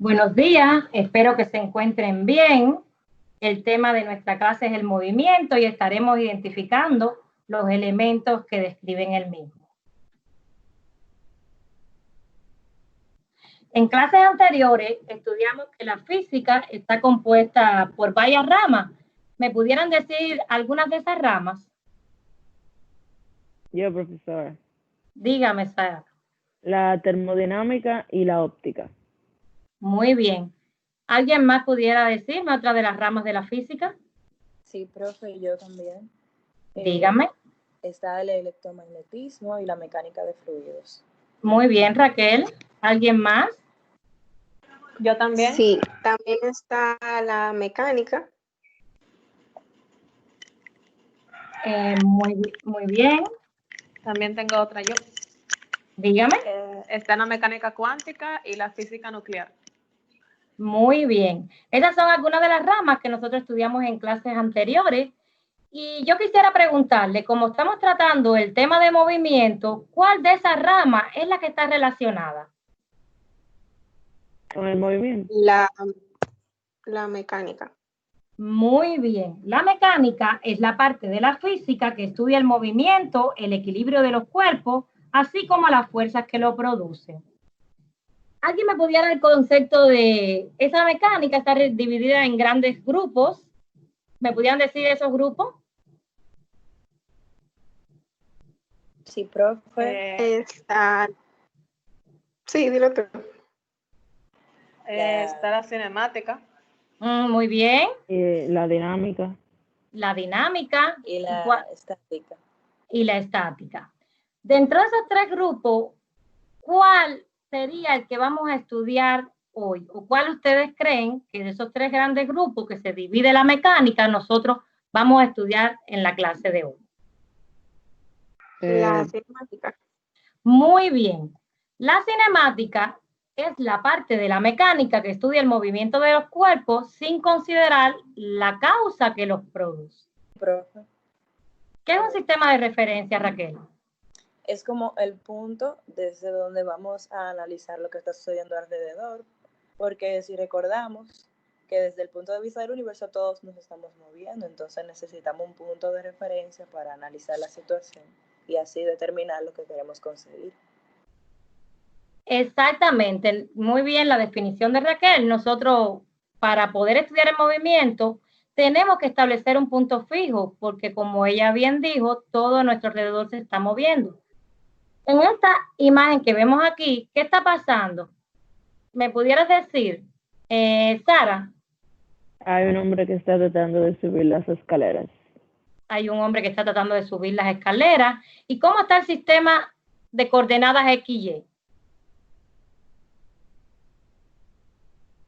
Buenos días, espero que se encuentren bien. El tema de nuestra clase es el movimiento y estaremos identificando los elementos que describen el mismo. En clases anteriores estudiamos que la física está compuesta por varias ramas. ¿Me pudieran decir algunas de esas ramas? Yo, profesora. Dígame, Sara. La termodinámica y la óptica. Muy bien. ¿Alguien más pudiera decirme otra de las ramas de la física? Sí, profe, yo también. Dígame. Está el electromagnetismo y la mecánica de fluidos. Muy bien, Raquel. ¿Alguien más? Yo también. Sí, también está la mecánica. Muy bien. También tengo otra yo. Dígame. Está la mecánica cuántica y la física nuclear. Muy bien. Esas son algunas de las ramas que nosotros estudiamos en clases anteriores. Y yo quisiera preguntarle, como estamos tratando el tema de movimiento, ¿cuál de esas ramas es la que está relacionada? Con el movimiento. La mecánica. Muy bien. La mecánica es la parte de la física que estudia el movimiento, el equilibrio de los cuerpos, así como las fuerzas que lo producen. ¿Alguien me pudiera dar el concepto de esa mecánica? Está dividida en grandes grupos. ¿Me pudieran decir esos grupos? Sí, profe. Sí, dilo tú. Está la cinemática. Muy bien. La dinámica. La dinámica. Y la estática. Y la estática. Dentro de esos tres grupos, ¿cuál sería el que vamos a estudiar hoy? ¿O cuál ustedes creen que de esos tres grandes grupos que se divide la mecánica, nosotros vamos a estudiar en la clase de hoy? La cinemática. Muy bien. La cinemática es la parte de la mecánica que estudia el movimiento de los cuerpos sin considerar la causa que los produce. Profe. ¿Qué es un sistema de referencia, Raquel? Es como el punto desde donde vamos a analizar lo que está sucediendo alrededor, porque si recordamos que desde el punto de vista del universo todos nos estamos moviendo, entonces necesitamos un punto de referencia para analizar la situación y así determinar lo que queremos conseguir. Exactamente, muy bien la definición de Raquel. Nosotros, para poder estudiar el movimiento, tenemos que establecer un punto fijo, porque como ella bien dijo, todo a nuestro alrededor se está moviendo. En esta imagen que vemos aquí, ¿qué está pasando? ¿Me pudieras decir, Sara? Hay un hombre que está tratando de subir las escaleras. Hay un hombre que está tratando de subir las escaleras. ¿Y cómo está el sistema de coordenadas X y Y?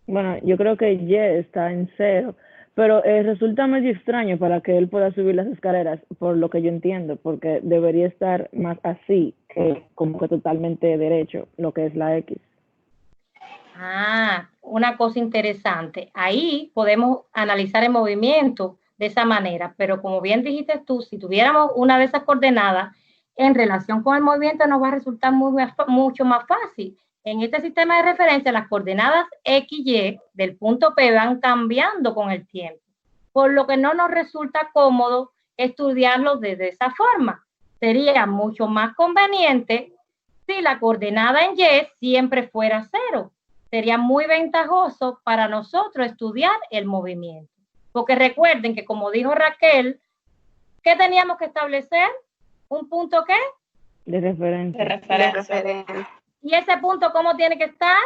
Bueno, yo creo que Y está en 0, pero resulta medio extraño para que él pueda subir las escaleras, por lo que yo entiendo, porque debería estar más así, que como que totalmente derecho, lo que es la X. Ah, una cosa interesante. Ahí podemos analizar el movimiento de esa manera, pero como bien dijiste tú, si tuviéramos una de esas coordenadas en relación con el movimiento nos va a resultar mucho más fácil. En este sistema de referencia, las coordenadas X y Y del punto P van cambiando con el tiempo, por lo que no nos resulta cómodo estudiarlo de esa forma. Sería mucho más conveniente si la coordenada en Y siempre fuera 0. Sería muy ventajoso para nosotros estudiar el movimiento. Porque recuerden que, como dijo Raquel, ¿qué teníamos que establecer? ¿Un punto qué? De referencia. De referencia. ¿Y ese punto cómo tiene que estar?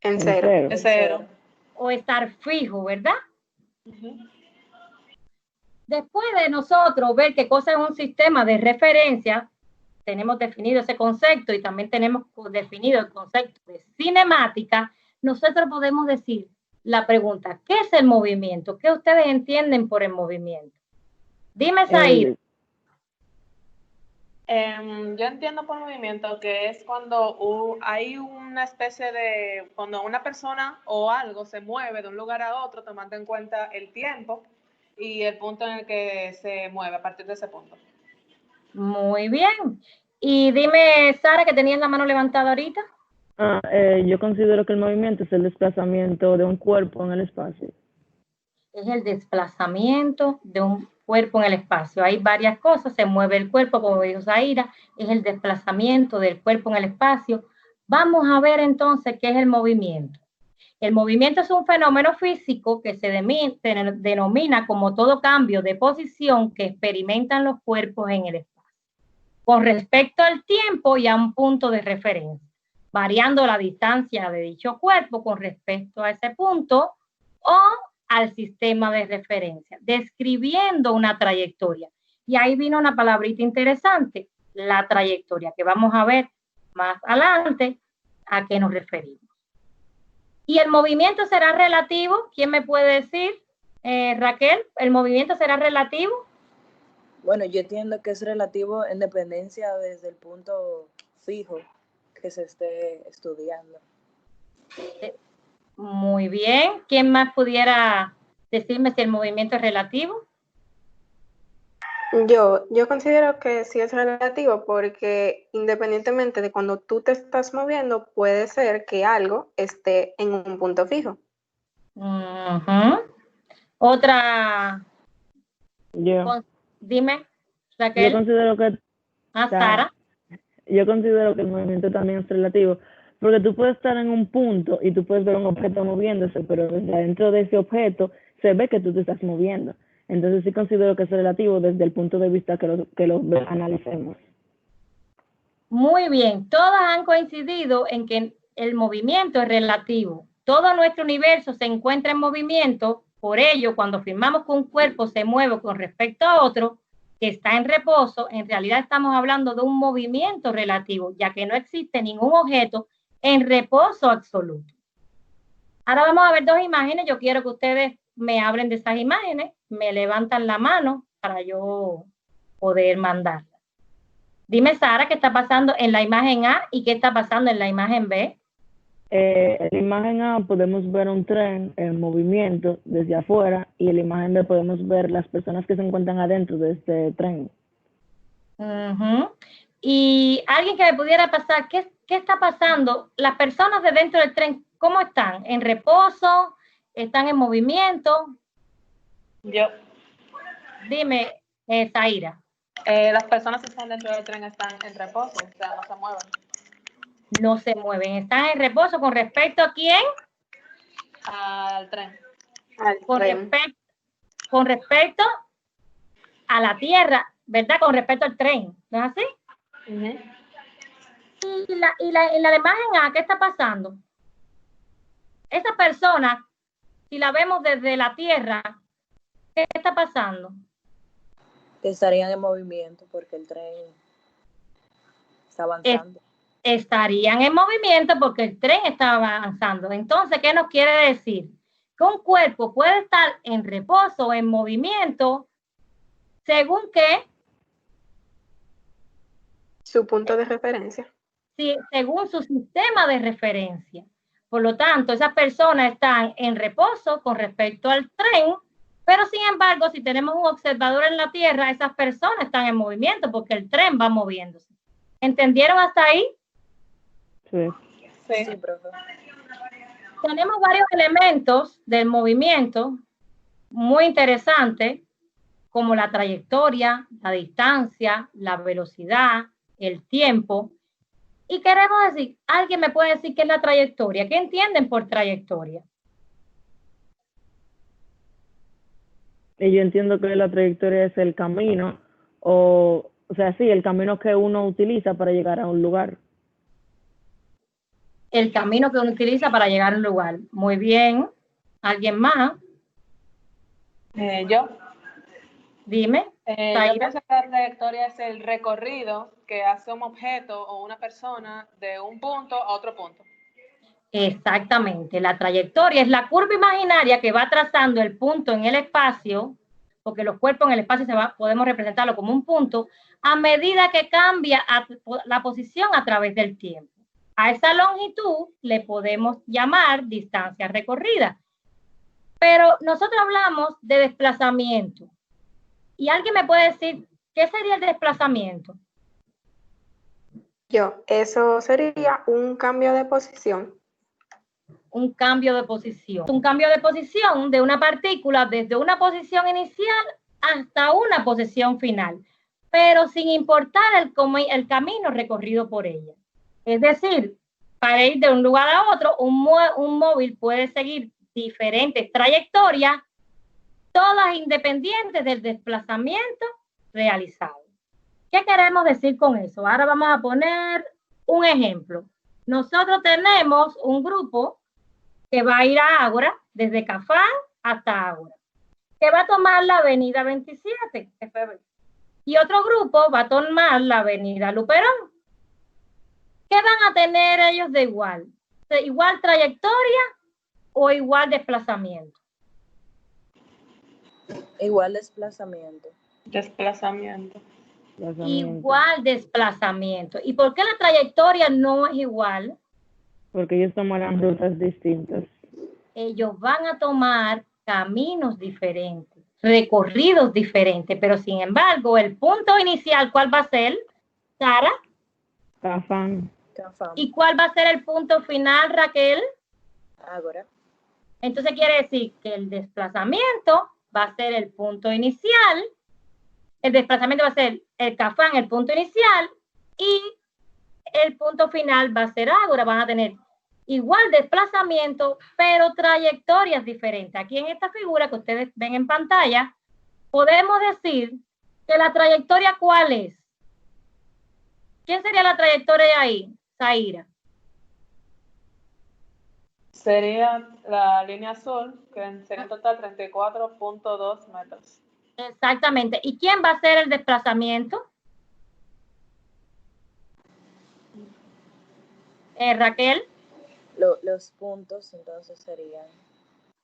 En 0. En 0. O estar fijo, ¿verdad? Después de nosotros ver qué cosa es un sistema de referencia, tenemos definido ese concepto y también tenemos definido el concepto de cinemática, nosotros podemos decir la pregunta, ¿qué es el movimiento? ¿Qué ustedes entienden por el movimiento? Dime, Said. Yo entiendo por movimiento que es cuando hay una especie de, cuando una persona o algo se mueve de un lugar a otro, tomando en cuenta el tiempo y el punto en el que se mueve a partir de ese punto. Muy bien. Y dime, Sara, que tenías la mano levantada ahorita. Yo considero que el movimiento es el desplazamiento de un cuerpo en el espacio. Es el desplazamiento de un cuerpo en el espacio. Hay varias cosas, se mueve el cuerpo, como dijo Zaira, es el desplazamiento del cuerpo en el espacio. Vamos a ver entonces qué es el movimiento. El movimiento es un fenómeno físico que se denomina como todo cambio de posición que experimentan los cuerpos en el espacio, con respecto al tiempo y a un punto de referencia, variando la distancia de dicho cuerpo con respecto a ese punto o al sistema de referencia, describiendo una trayectoria. Y ahí vino una palabrita interesante, la trayectoria, que vamos a ver más adelante a qué nos referimos. ¿Y el movimiento será relativo? ¿Quién me puede decir, Raquel? ¿El movimiento será relativo? Bueno, yo entiendo que es relativo en dependencia desde el punto fijo que se esté estudiando. Muy bien. ¿Quién más pudiera decirme si el movimiento es relativo? Yo considero que sí es relativo porque independientemente de cuando tú te estás moviendo, puede ser que algo esté en un punto fijo. Otra. Dime, Raquel. Yo considero que Sara. Yo considero que el movimiento también es relativo, porque tú puedes estar en un punto y tú puedes ver un objeto moviéndose, pero desde adentro de ese objeto se ve que tú te estás moviendo. Entonces sí considero que es relativo desde el punto de vista que lo analicemos. Muy bien, todas han coincidido en que el movimiento es relativo. Todo nuestro universo se encuentra en movimiento, por ello, cuando afirmamos que un cuerpo se mueve con respecto a otro, que está en reposo, en realidad estamos hablando de un movimiento relativo, ya que no existe ningún objeto en reposo absoluto. Ahora vamos a ver dos imágenes. Yo quiero que ustedes me hablen de esas imágenes, me levantan la mano para yo poder mandarlas. Dime, Sara, ¿qué está pasando en la imagen A y qué está pasando en la imagen B? En la imagen A podemos ver un tren en movimiento desde afuera y en la imagen B podemos ver las personas que se encuentran adentro de este tren. Y alguien que me pudiera pasar, ¿qué está pasando? Las personas de dentro del tren, ¿cómo están? ¿En reposo? ¿Están en movimiento? Yo. Dime, Zaira. Las personas que están dentro del tren están en reposo, o sea, no se mueven. No se mueven, están en reposo. ¿Con respecto a quién? Al tren. Con respecto a la tierra, ¿verdad? Con respecto al tren, ¿no es así? Y la imagen A, ¿qué está pasando? Esa persona, si la vemos desde la tierra, ¿qué está pasando? Que estarían en movimiento porque el tren está avanzando. Estarían en movimiento porque el tren está avanzando. Entonces, ¿qué nos quiere decir? Que un cuerpo puede estar en reposo o en movimiento según qué. Su punto de referencia. Sí, según su sistema de referencia. Por lo tanto, esas personas están en reposo con respecto al tren, pero sin embargo, si tenemos un observador en la Tierra, esas personas están en movimiento porque el tren va moviéndose. ¿Entendieron hasta ahí? Sí. Sí, profe. Tenemos varios elementos del movimiento muy interesantes, como la trayectoria, la distancia, la velocidad, el tiempo. Y queremos decir, ¿alguien me puede decir qué es la trayectoria? ¿Qué entienden por trayectoria? Y yo entiendo que la trayectoria es el camino, o sea, sí, el camino que uno utiliza para llegar a un lugar. El camino que uno utiliza para llegar a un lugar. Muy bien. ¿Alguien más? Yo. Dime. Yo pienso que la trayectoria es el recorrido que hace un objeto o una persona de un punto a otro punto. Exactamente. La trayectoria es la curva imaginaria que va trazando el punto en el espacio, porque los cuerpos en el espacio podemos representarlo como un punto, a medida que cambia la posición a través del tiempo. A esa longitud le podemos llamar distancia recorrida. Pero nosotros hablamos de desplazamiento. ¿Y alguien me puede decir qué sería el desplazamiento? Eso sería un cambio de posición. Un cambio de posición. Un cambio de posición de una partícula desde una posición inicial hasta una posición final, pero sin importar el camino recorrido por ella. Es decir, para ir de un lugar a otro, un móvil puede seguir diferentes trayectorias, todas independientes del desplazamiento realizado. ¿Qué queremos decir con eso? Ahora vamos a poner un ejemplo. Nosotros tenemos un grupo que va a ir a Ágora, desde Cafán hasta Ágora, que va a tomar la avenida 27 de febrero. Y otro grupo va a tomar la avenida Luperón. ¿Qué van a tener ellos de igual? ¿De igual trayectoria o igual desplazamiento? Igual desplazamiento. Desplazamiento. Igual desplazamiento. ¿Y por qué la trayectoria no es igual? Porque ellos tomarán rutas distintas. Ellos van a tomar caminos diferentes, recorridos diferentes, pero sin embargo, el punto inicial, ¿cuál va a ser, Sara? Cafán. ¿Y cuál va a ser el punto final, Raquel? Ágora. Entonces quiere decir que el desplazamiento va a ser el punto inicial, el desplazamiento va a ser el Cafán, el punto inicial, y el punto final va a ser Ágora. Van a tener igual desplazamiento, pero trayectorias diferentes. Aquí en esta figura que ustedes ven en pantalla, podemos decir que la trayectoria, ¿cuál es? ¿Quién sería la trayectoria ahí, Zaira? Sería la línea azul, que sería en total 34.2 metros. Exactamente. ¿Y quién va a hacer el desplazamiento? Raquel. Los puntos entonces serían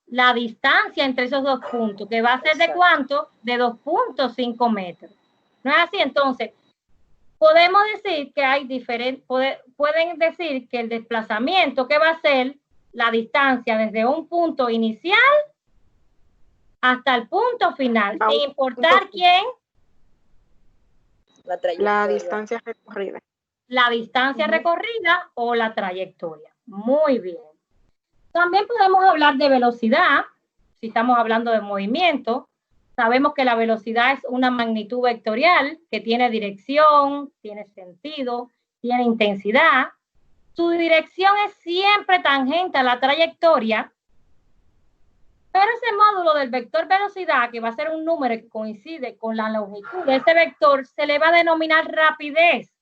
la distancia entre esos dos puntos, que va a ser de cuánto, de 2.5 metros. ¿No es así? Entonces, podemos decir que hay diferentes, pueden decir que el desplazamiento que va a ser la distancia desde un punto inicial hasta el punto final, sin importar quién. La distancia recorrida. La distancia recorrida o la trayectoria. Muy bien. También podemos hablar de velocidad, si estamos hablando de movimiento. Sabemos que la velocidad es una magnitud vectorial que tiene dirección, tiene sentido, tiene intensidad. Su dirección es siempre tangente a la trayectoria, pero ese módulo del vector velocidad, que va a ser un número que coincide con la longitud de ese vector, se le va a denominar rapidez,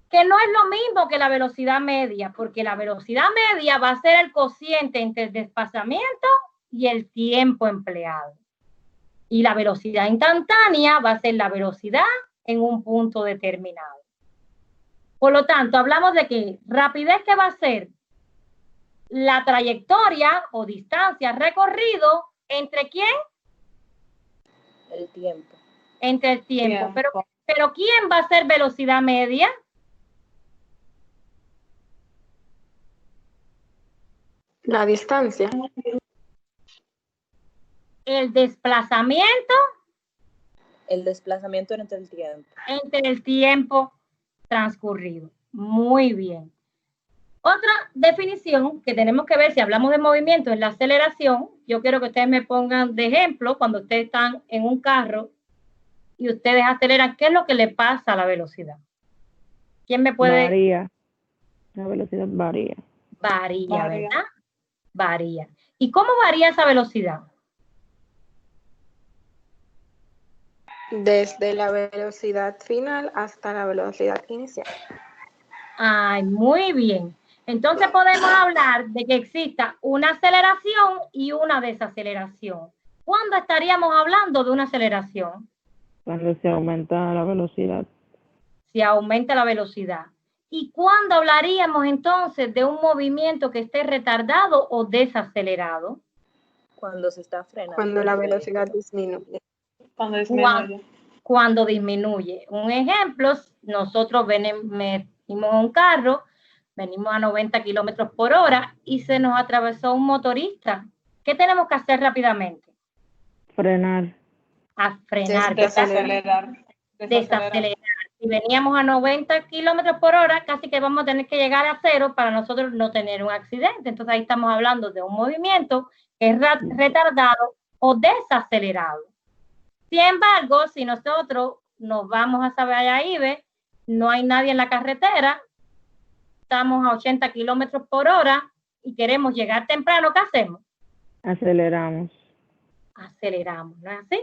que no es lo mismo que la velocidad media, porque la velocidad media va a ser el cociente entre el desplazamiento y el tiempo empleado. Y la velocidad instantánea va a ser la velocidad en un punto determinado. Por lo tanto, hablamos de que rapidez, que va a ser la trayectoria o distancia recorrido entre ¿quién? El tiempo. Entre el tiempo. Pero ¿quién va a ser velocidad media? La distancia. El desplazamiento. El desplazamiento entre el tiempo. Entre el tiempo transcurrido. Muy bien. Otra definición que tenemos que ver si hablamos de movimiento es la aceleración. Yo quiero que ustedes me pongan de ejemplo cuando ustedes están en un carro y ustedes aceleran. ¿Qué es lo que le pasa a la velocidad? ¿Quién me puede...? Varía. La velocidad varía. Varía, ¿verdad? Varía. ¿Y cómo varía esa velocidad? Desde la velocidad final hasta la velocidad inicial. Ay, muy bien. Entonces podemos hablar de que exista una aceleración y una desaceleración. ¿Cuándo estaríamos hablando de una aceleración? Cuando se aumenta la velocidad. Si aumenta la velocidad. ¿Y cuándo hablaríamos entonces de un movimiento que esté retardado o desacelerado? Cuando se está frenando. Cuando la velocidad disminuye. Cuando disminuye. Cuando disminuye. Un ejemplo, nosotros venimos en un carro, venimos a 90 kilómetros por hora y se nos atravesó un motorista. ¿Qué tenemos que hacer rápidamente? Frenar. A frenar. Desacelerar. Desacelerar. si veníamos a 90 kilómetros por hora, casi que vamos a tener que llegar a 0 para nosotros no tener un accidente. Entonces ahí estamos hablando de un movimiento que es retardado o desacelerado. Sin embargo, si nosotros nos vamos a Sabayaibe, no hay nadie en la carretera, estamos a 80 kilómetros por hora y queremos llegar temprano, ¿qué hacemos? Aceleramos. Aceleramos, ¿no es así?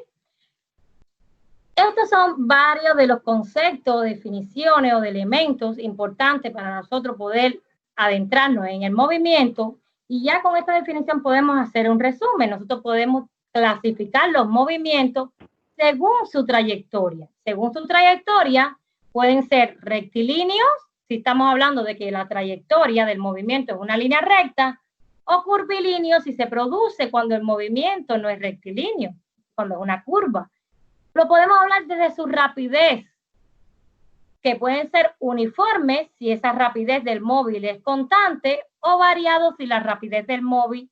Estos son varios de los conceptos, definiciones o de elementos importantes para nosotros poder adentrarnos en el movimiento, y ya con esta definición podemos hacer un resumen. Nosotros podemos clasificar los movimientos según su trayectoria. Según su trayectoria pueden ser rectilíneos, si estamos hablando de que la trayectoria del movimiento es una línea recta, o curvilíneos si se produce cuando el movimiento no es rectilíneo, cuando es una curva. Lo podemos hablar desde su rapidez, que pueden ser uniformes si esa rapidez del móvil es constante, o variados si la rapidez del móvil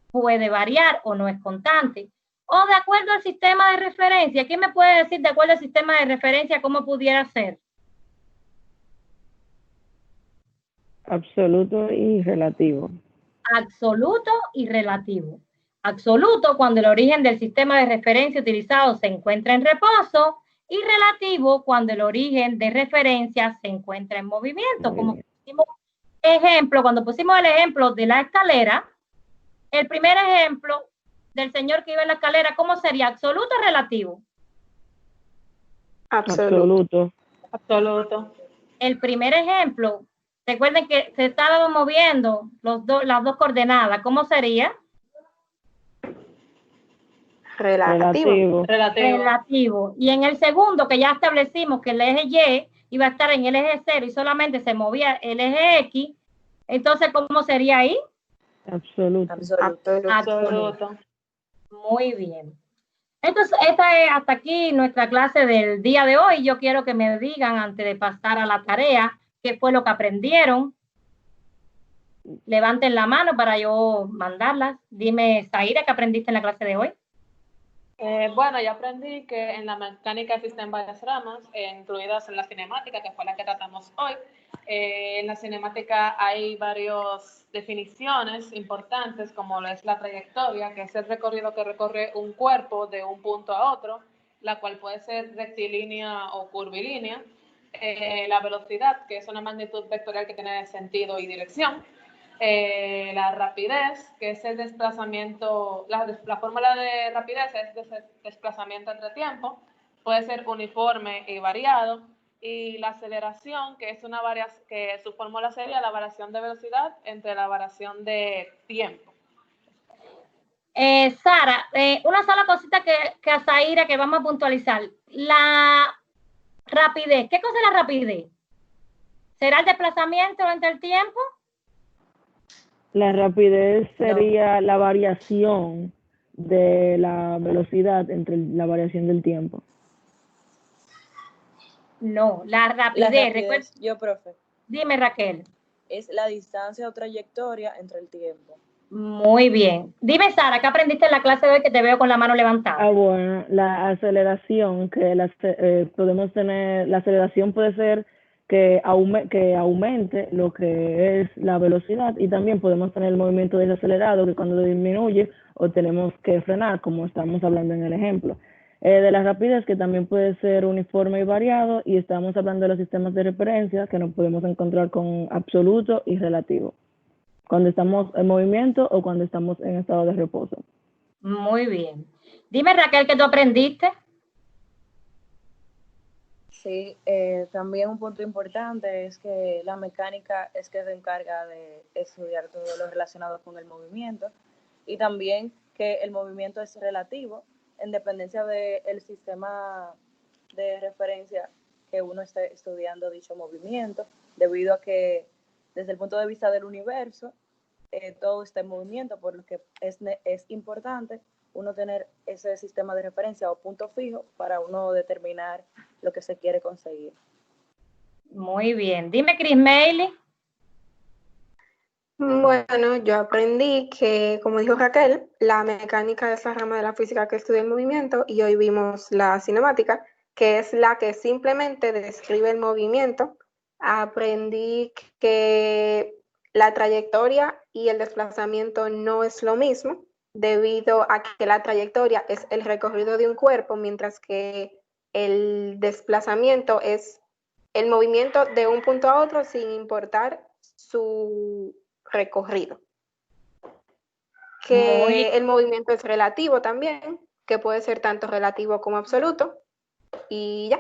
puede variar o no es constante. O de acuerdo al sistema de referencia. ¿Quién me puede decir de acuerdo al sistema de referencia cómo pudiera ser? Absoluto y relativo. Absoluto y relativo. Absoluto cuando el origen del sistema de referencia utilizado se encuentra en reposo, y relativo cuando el origen de referencia se encuentra en movimiento. Como pusimos ejemplo, cuando pusimos el ejemplo de la escalera, el primer ejemplo del señor que iba en la escalera, ¿cómo sería? ¿Absoluto o relativo? Absoluto. Absoluto. El primer ejemplo, recuerden que se estaban moviendo las dos coordenadas, ¿cómo sería? Relativo. Relativo. Y en el segundo, que ya establecimos que el eje Y iba a estar en el eje 0 y solamente se movía el eje X, entonces, ¿cómo sería ahí? Absoluto. Absoluto. Muy bien. Entonces, esta es hasta aquí nuestra clase del día de hoy. Yo quiero que me digan, antes de pasar a la tarea, qué fue lo que aprendieron. Levanten la mano para yo mandarlas. Dime, Zaira, ¿qué aprendiste en la clase de hoy? Bueno, yo aprendí que en la mecánica existen varias ramas, incluidas en la cinemática, que fue la que tratamos hoy. En la cinemática hay varias definiciones importantes, como lo es la trayectoria, que es el recorrido que recorre un cuerpo de un punto a otro, la cual puede ser rectilínea o curvilínea. La velocidad, que es una magnitud vectorial que tiene sentido y dirección. La rapidez, que es el desplazamiento, la fórmula de rapidez es desplazamiento entre tiempo, puede ser uniforme y variado, y la aceleración, que es que su fórmula sería la variación de velocidad entre la variación de tiempo. Sara, una sola cosita que a Zaira que vamos a puntualizar. La rapidez, ¿qué cosa es la rapidez? ¿Será el desplazamiento entre el tiempo? La rapidez sería la variación de la velocidad entre la variación del tiempo. No, la rapidez. Yo, profe. Dime, Raquel. Es la distancia o trayectoria entre el tiempo. Muy bien. Dime, Sara, ¿qué aprendiste en la clase de hoy que te veo con la mano levantada? Bueno, la aceleración, podemos tener, la aceleración puede ser que aumente lo que es la velocidad, y también podemos tener el movimiento desacelerado, que cuando disminuye o tenemos que frenar, como estamos hablando en el ejemplo. De la rapidez, que también puede ser uniforme y variado, y estamos hablando de los sistemas de referencia, que nos podemos encontrar con absoluto y relativo, cuando estamos en movimiento o cuando estamos en estado de reposo. Muy bien. Dime, Raquel, ¿qué tú aprendiste? Sí, también un punto importante es que la mecánica es que se encarga de estudiar todo lo relacionado con el movimiento, y también que el movimiento es relativo en dependencia del sistema de referencia que uno esté estudiando dicho movimiento, debido a que desde el punto de vista del universo todo está en movimiento, por lo que es importante uno tener ese sistema de referencia o punto fijo para uno determinar lo que se quiere conseguir. Muy bien. Dime, Chris Meili. Bueno, yo aprendí que, como dijo Raquel, la mecánica es la rama de la física que estudia el movimiento, y hoy vimos la cinemática, que es la que simplemente describe el movimiento. Aprendí que la trayectoria y el desplazamiento no es lo mismo, debido a que la trayectoria es el recorrido de un cuerpo, mientras que el desplazamiento es el movimiento de un punto a otro sin importar su recorrido. Que el movimiento es relativo también, que puede ser tanto relativo como absoluto, y ya.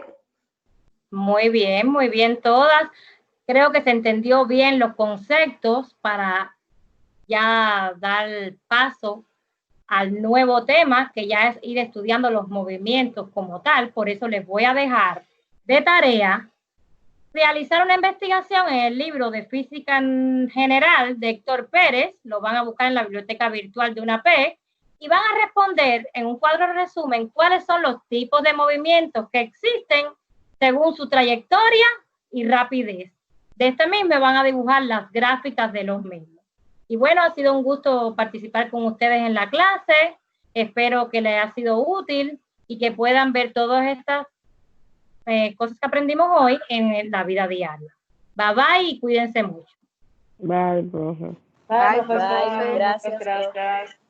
Muy bien todas. Creo que se entendió bien los conceptos para ya dar paso al nuevo tema, que ya es ir estudiando los movimientos como tal. Por eso les voy a dejar de tarea realizar una investigación en el libro de Física en General de Héctor Pérez. Lo van a buscar en la biblioteca virtual de UNAPE y van a responder en un cuadro de resumen cuáles son los tipos de movimientos que existen según su trayectoria y rapidez. De este mismo van a dibujar las gráficas de los mismos. Y bueno, ha sido un gusto participar con ustedes en la clase. Espero que les haya sido útil y que puedan ver todas estas cosas que aprendimos hoy en la vida diaria. Bye bye y cuídense mucho. Bye, profe. Bye, profesor. gracias. Gracias.